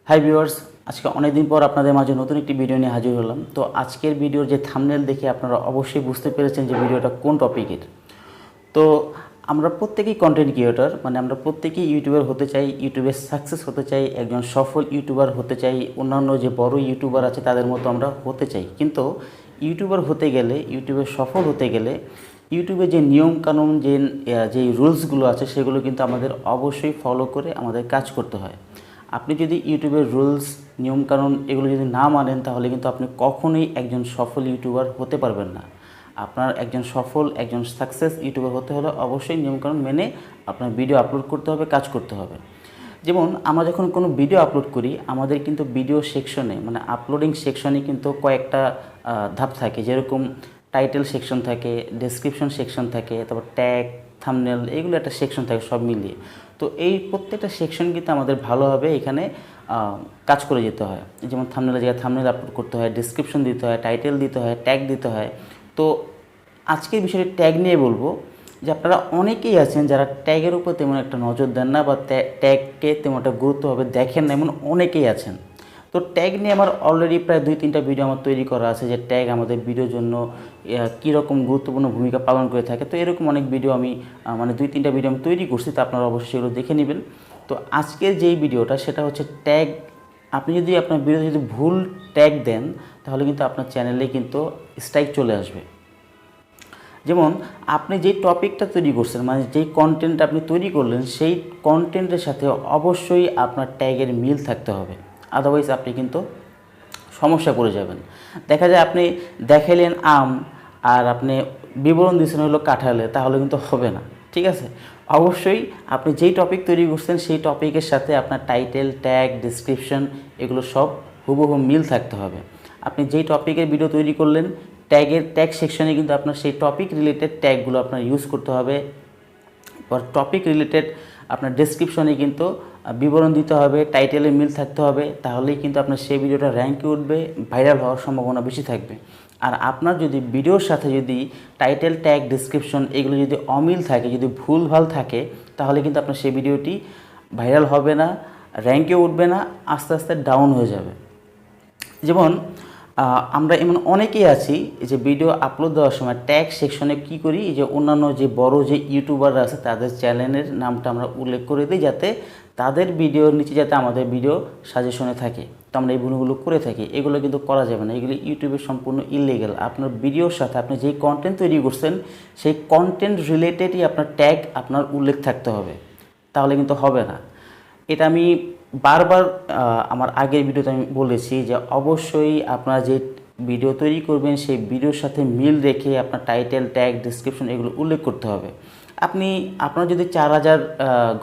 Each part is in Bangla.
হাই ভিউয়ার্স, আজকে অনেক দিন পর আপনাদের মাঝে নতুন একটি ভিডিও নিয়ে হাজির হলাম। তো আজকের ভিডিওর যে থাম্বনেল দেখে আপনারা অবশ্যই বুঝতে পেরেছেন যে ভিডিওটা কোন টপিকের। তো আমরা প্রত্যেকেই কন্টেন্ট ক্রিয়েটর, মানে আমরা প্রত্যেকেই ইউটিউবার হতে চাই, ইউটিউবে সাকসেস হতে চাই, একজন সফল ইউটিউবার হতে চাই, অন্যান্য যে বড় ইউটিউবার আছে তাদের মতো আমরা হতে চাই। কিন্তু ইউটিউবার হতে গেলে, ইউটিউবে সফল হতে গেলে ইউটিউবে যে নিয়মকানুন, যে রুলসগুলো আছে সেগুলো কিন্তু আমাদের অবশ্যই ফলো করে আমাদের কাজ করতে হয়। আপনি যদি ইউটিউবের রুলস, নিয়মকানুন এগুলো যদি না মানেন তাহলে কিন্তু আপনি কখনোই একজন সফল ইউটিউবার হতে পারবেন না। আপনার একজন সফল, একজন সাকসেস ইউটিউবার হতে হলে অবশ্যই নিয়মকানুন মেনে আপনার ভিডিও আপলোড করতে হবে, কাজ করতে হবে। যেমন আমরা যখন কোনো ভিডিও আপলোড করি, আমাদের কিন্তু ভিডিও সেকশনে, মানে আপলোডিং সেকশনে কিন্তু কয়েকটা ধাপ থাকে। যেরকম টাইটেল সেকশন থাকে, ডেসক্রিপশন সেকশন থাকে, তারপর ট্যাগ, থাম্বনেল, এগুলো একটা সেকশন থাকে সব মিলিয়ে। তো এই প্রত্যেকটা সেকশন কিন্তু আমাদের ভালোভাবে এখানে কাজ করে যেতে হয়। যেমন থাম্বনেলের জায়গায় থাম্বনেল আপলোড করতে হয়, ডেসক্রিপশন দিতে হয়, টাইটেল দিতে হয়, ট্যাগ দিতে হয়। তো আজকের বিষয়টি ট্যাগ নিয়ে বলবো যে আপনারা অনেকেই আছেন যারা ট্যাগের উপর তেমন একটা নজর দেন না, বা ট্যাগকে তেমন একটা গুরুত্বভাবে দেখেন না, এমন অনেকেই আছেন। তো ট্যাগ নিয়ে আমার অলরেডি প্রায় 2-3টা ভিডিও আমার তৈরি করা আছে, যে ট্যাগ আমাদের ভিডিওর জন্য কীরকম গুরুত্বপূর্ণ ভূমিকা পালন করে থাকে। তো এরকম অনেক ভিডিও আমি মানে 2-3টা ভিডিও আমি তৈরি করছি, তো আপনারা অবশ্যই সেগুলো দেখে নেবেন। তো আজকের যেই ভিডিওটা সেটা হচ্ছে ট্যাগ। আপনি যদি আপনার ভিডিওতে যদি ভুল ট্যাগ দেন তাহলে কিন্তু আপনার চ্যানেলে কিন্তু স্ট্রাইক চলে আসবে। যেমন আপনি যেই টপিকটা তৈরি করছেন, মানে যেই কন্টেন্ট আপনি তৈরি করলেন, সেই কন্টেন্টের সাথে অবশ্যই আপনার ট্যাগের মিল থাকতে হবে। আদারওয়াইজ আপনি কিন্তু সমস্যা পড়ে যাবেন। দেখা যায় আপনি দেখাইলেন আম আর আপনি বিবরণ দিচ্ছেন হলো কাঁঠালে, তাহলে কিন্তু হবে না। ঠিক আছে, অবশ্যই আপনি যেই টপিক তৈরি করছেন সেই টপিকের সাথে আপনার টাইটেল, ট্যাগ, ডেসক্রিপশন এগুলো সব হুবহু মিল থাকতে হবে। আপনি যেই টপিকের ভিডিও তৈরি করলেন, ট্যাগ সেকশনে কিন্তু আপনার সেই টপিক রিলেটেড ট্যাগগুলো আপনার ইউজ করতে হবে। পর টপিক রিলেটেড আপনার ডেসক্রিপশনে কিন্তু বিবরণ দিতে হবে, টাইটেলে মিল থাকতে হবে। তাহলেই কিন্তু আপনার সেই ভিডিওটা র্যাঙ্কে উঠবে, ভাইরাল হওয়ার সম্ভাবনা বেশি থাকবে। আর আপনার যদি ভিডিওর সাথে যদি টাইটেল, ট্যাগ, ডেসক্রিপশন এগুলো যদি অমিল থাকে, যদি ভুলভাল থাকে, তাহলে কিন্তু আপনার সেই ভিডিওটি ভাইরাল হবে না, র্যাঙ্কে উঠবে না, আস্তে আস্তে ডাউন হয়ে যাবে। যেমন আমরা এমন অনেকেই আছি যে ভিডিও আপলোড দেওয়ার সময় ট্যাগ সেকশনে কী করি, যে অন্যান্য যে বড় যে ইউটিউবাররা আছে তাদের চ্যানেলের নামটা আমরা উল্লেখ করে দিই, যাতে তাদের ভিডিওর নিচে যাতে আমাদের ভিডিও সাজেশনে থাকে। তো আমরা এই ভুলগুলো করে থাকি। এগুলো কিন্তু করা যাবে না, এগুলো ইউটিউবে সম্পূর্ণ ইলিগাল। আপনার ভিডিওর সাথে আপনি যেই কন্টেন্ট তৈরি করছেন সেই কন্টেন্ট রিলেটেডই আপনার ট্যাগ আপনার উল্লেখ থাকতে হবে, তাহলে কিন্তু হবে না। এটা আমি বারবার আমার আগের ভিডিওতে আমি বলেছি যে অবশ্যই আপনারা যে ভিডিও তৈরি করবেন সেই ভিডিওর সাথে মিল রেখে আপনার টাইটেল, ট্যাগ, ডেসক্রিপশন এগুলো উল্লেখ করতে হবে। আপনার যদি 4000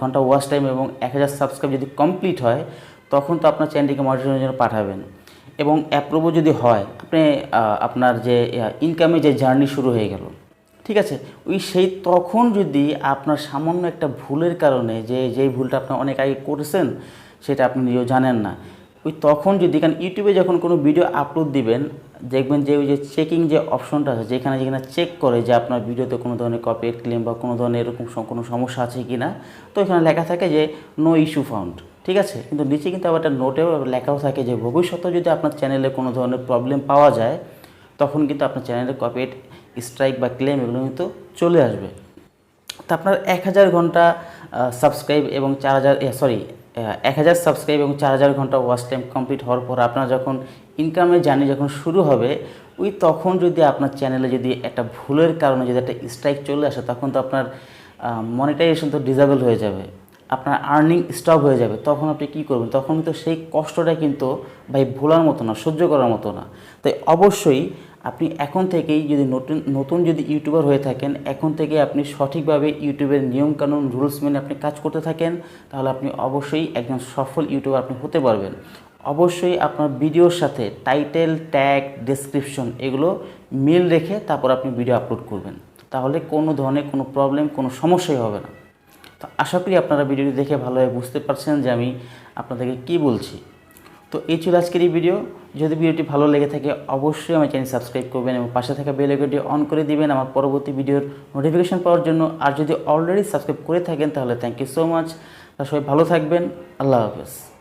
ঘন্টা ওয়াচ টাইম এবং 1000 সাবস্ক্রাইব যদি কমপ্লিট হয়, তখন তো আপনার চ্যানেলটিকে মনিটাইজেশনের জন্য পাঠাবেন এবং অ্যাপ্রুভও যদি হয়, আপনার যে ইনকামে যে জার্নি শুরু হয়ে গেল। ঠিক আছে, তখন যদি আপনার সামান্য একটা ভুলের কারণে, যেই ভুলটা আপনি অনেক আগে করেছেন সেটা আপনি নিজেও জানেন না, তখন যদি, কারণ ইউটিউবে যখন কোনো ভিডিও আপলোড দিবেন দেখবেন যে ওই যে চেকিং যে অপশনটা আছে, যেখানে চেক করে যে আপনার ভিডিওতে কোনো ধরনের কপিরাইট ক্লেম বা কোনো ধরনের এরকম কোনো সমস্যা আছে কি না, তো এখানে লেখা থাকে যে নো ইস্যু ফাউন্ড। ঠিক আছে, কিন্তু নিচে কিন্তু আবার একটা নোটেও লেখাও থাকে যে ভবিষ্যতে যদি আপনার চ্যানেলে কোনো ধরনের প্রবলেম পাওয়া যায় তখন কিন্তু আপনার চ্যানেলে কপিরাইট স্ট্রাইক বা ক্লেম এগুলো কিন্তু চলে আসবে। তো আপনার 1000 ঘন্টা সাবস্ক্রাইব এবং 1000 সাবস্ক্রাইব এবং 4000 ঘন্টা ওয়াচ টাইম কমপ্লিট হওয়ার পর আপনার যখন ইনকামের জার্নি যখন শুরু হবে, তখন যদি আপনার চ্যানেলে যদি একটা ভুলের কারণে যদি একটা স্ট্রাইক চলে আসে, তখন তো আপনার মনিটাইজেশন তো ডিসেবল হয়ে যাবে, আপনার আর্নিং স্টপ হয়ে যাবে। তখন আপনি কী করবেন? তখন তো সেই কষ্টটা কিন্তু ভাই ভোলার মতো না, সহ্য করার মতো না। তাই অবশ্যই আপনি এখন থেকেই যদি নতুন যদি ইউটিউবার হয়ে থাকেন, এখন থেকে আপনি সঠিকভাবে ইউটিউবের নিয়মকানুন, রুলস মেনে আপনি কাজ করতে থাকেন, তাহলে আপনি অবশ্যই একজন সফল ইউটিউবার আপনি হতে পারবেন। অবশ্যই আপনার ভিডিওর সাথে টাইটেল, ট্যাগ, ডেসক্রিপশন এগুলো মিল রেখে তারপর আপনি ভিডিও আপলোড করবেন, তাহলে কোনো ধরনের কোনো প্রবলেম, কোনো সমস্যাই হবে না। তো আশা করি আপনারা ভিডিওটি দেখে ভালোভাবে বুঝতে পারছেন যে আমি আপনাদেরকে কী বলছি। তো এই ছিল আজকের এই ভিডিও। যদি ভিডিওটি ভালো লেগে থাকে অবশ্যই আমার চ্যানেল সাবস্ক্রাইব করবেন এবং পাশে থাকা বেল আইকনটি অন করে দিবেন আমার পরবর্তী ভিডিওর নোটিফিকেশন পাওয়ার জন্য। আর যদি অলরেডি সাবস্ক্রাইব করে থাকেন তাহলে থ্যাংক ইউ সো মাচ। সবাই ভালো থাকবেন। আল্লাহ হাফেজ।